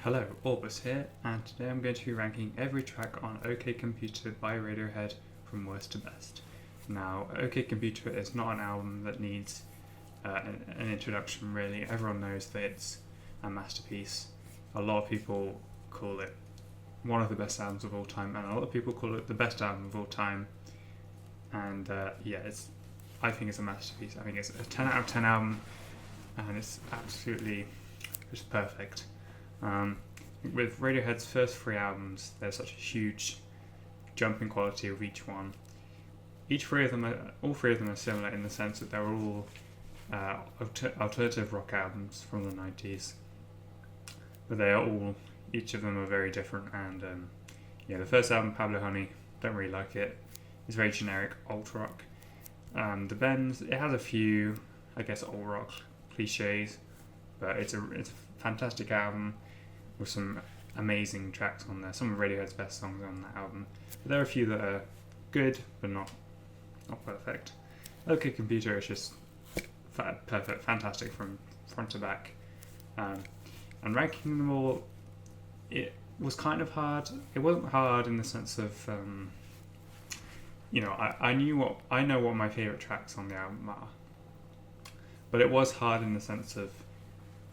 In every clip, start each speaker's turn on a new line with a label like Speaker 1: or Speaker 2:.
Speaker 1: Hello, Orbis here, and today I'm going to be ranking every track on OK Computer by Radiohead from worst to best. Now, OK Computer is not an album that needs an introduction really. Everyone knows that it's a masterpiece. A lot of people call it one of the best albums of all time, and a lot of people call it the best album of all time. And I think it's a masterpiece. I think it's a 10 out of 10 album, and it's absolutely just perfect. With Radiohead's first three albums, there's such a huge jump in quality of each one. All three of them are similar in the sense that they're all alternative rock albums from the 90s, but each of them are very different. And the first album, Pablo Honey, don't really like it. It's very generic alt rock. The Bends, it has a few, I guess, alt rock cliches, but it's a fantastic album with some amazing tracks on there. Some of Radiohead's best songs on that album. But there are a few that are good, but not perfect. OK Computer is just perfect, fantastic from front to back. And ranking them all, it was kind of hard. It wasn't hard in the sense of, I know what my favourite tracks on the album are. But it was hard in the sense of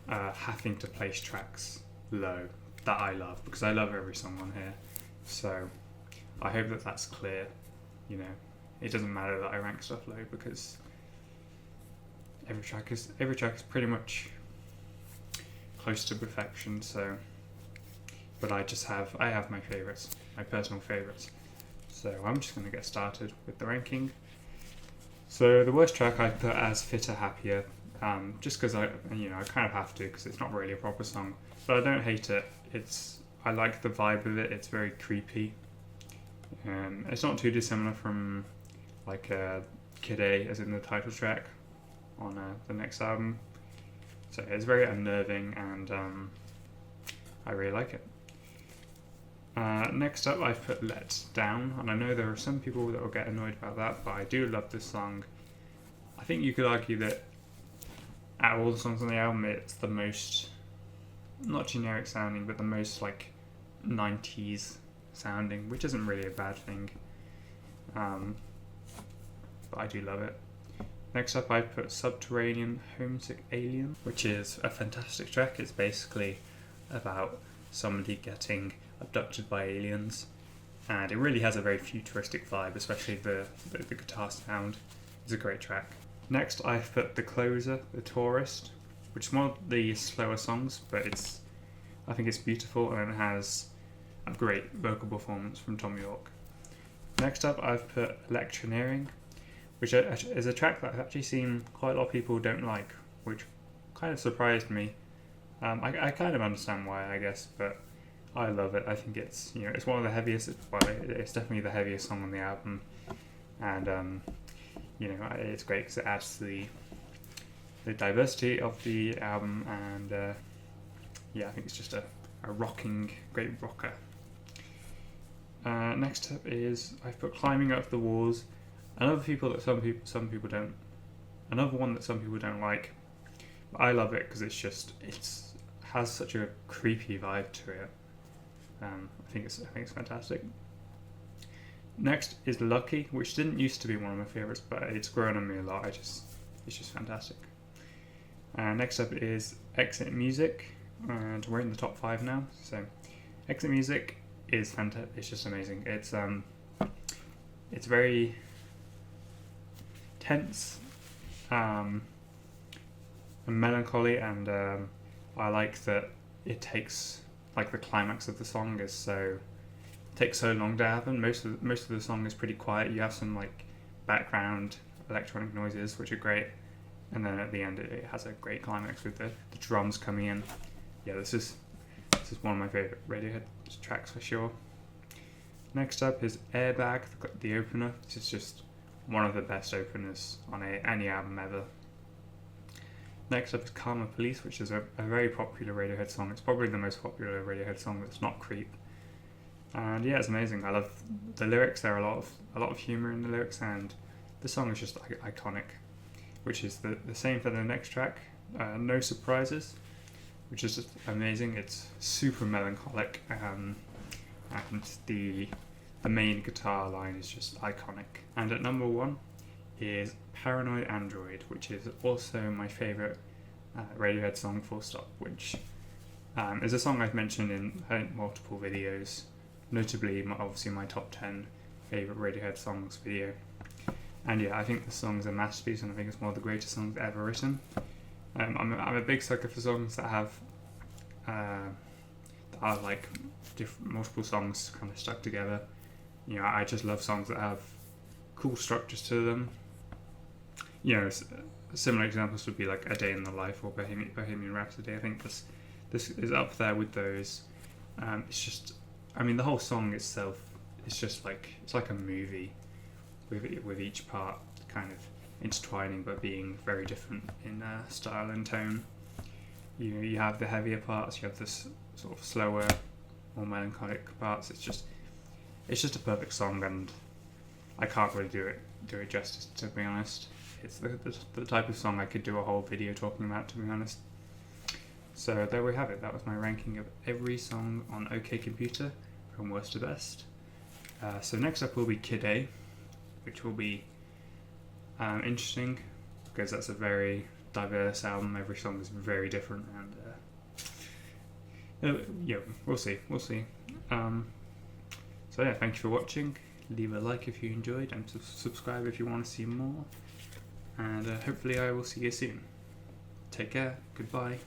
Speaker 1: having to place tracks low that I love, because I love every song on here. So I hope that that's clear. It doesn't matter that I rank stuff low, because every track is pretty much close to perfection. So, but I have my favorites, my personal favorites. So I'm just going to get started with the ranking. So the worst track I put as Fitter Happier, just because I kind of have to, because it's not really a proper song, but I don't hate it. I like the vibe of it. It's very creepy. It's not too dissimilar from like Kid A, as in the title track on the next album. So it's very unnerving, and I really like it. Next up, I've put Let Down, and I know there are some people that will get annoyed about that, but I do love this song. I think you could argue that out of all the songs on the album, it's the most, not generic sounding, but the most like 90s sounding, which isn't really a bad thing. But I do love it. Next up, I put Subterranean Homesick Alien, which is a fantastic track. It's basically about somebody getting abducted by aliens, and it really has a very futuristic vibe, especially the guitar sound. It's a great track. Next, I've put The Closer, The Tourist, which is one of the slower songs, but I think it's beautiful, and it has a great vocal performance from Tom York. Next up, I've put Electioneering, which is a track that I've actually seen quite a lot of people don't like, which kind of surprised me. I kind of understand why, I guess, but I love it. I think it's it's one of the heaviest. Well, it's definitely the heaviest song on the album, and it's great because it adds to the diversity of the album, and I think it's just a rocking, great rocker. Next up is I've put Climbing Up the Walls. Another some people don't. Another one that some people don't like. But I love it because it has such a creepy vibe to it. I think it's fantastic. Next is Lucky, which didn't used to be one of my favourites, but it's grown on me a lot. It's just fantastic. Next up is Exit Music, and we're in the top 5 now. So Exit Music is fantastic. It's just amazing. It's very tense and melancholy, and I like that it takes, like, the climax of the song takes so long to happen. Most of the song is pretty quiet. You have some like background electronic noises, which are great, and then at the end it has a great climax with the drums coming in. Yeah, this is one of my favourite Radiohead tracks for sure. Next up is Airbag, the opener. This is just one of the best openers on any album ever. Next up is Karma Police, which is a very popular Radiohead song. It's probably the most popular Radiohead song that's not Creep. And yeah, it's amazing. I love the lyrics. There are a lot of humour in the lyrics, and the song is just iconic. Which is the same for the next track, No Surprises. which is just amazing. It's super melancholic, and the main guitar line is just iconic. And at number 1 is Paranoid Android, which is also my favourite Radiohead song, full stop, which is a song I've mentioned in multiple videos, notably obviously my top 10 favourite Radiohead songs video. And yeah, I think the song's a masterpiece, and I think it's one of the greatest songs ever written. I'm a big sucker for songs that have like multiple songs kind of stuck together. You know, I just love songs that have cool structures to them. You know, similar examples would be like A Day in the Life or Bohemian Rhapsody. I think this is up there with those. It's just, I mean, the whole song itself is just like, it's like a movie with each part kind of intertwining but being very different in style and tone. You have the heavier parts, you have this sort of slower, more melancholic parts. It's just a perfect song, and I can't really do it justice, to be honest. It's the type of song I could do a whole video talking about, to be honest. So there we have it. That was my ranking of every song on OK Computer from worst to best. So next up will be Kid A, which will be interesting because that's a very diverse album. Every song is very different, and yeah, we'll see. So yeah, thank you for watching. Leave a like if you enjoyed, and subscribe if you want to see more. And hopefully I will see you soon. Take care. Goodbye.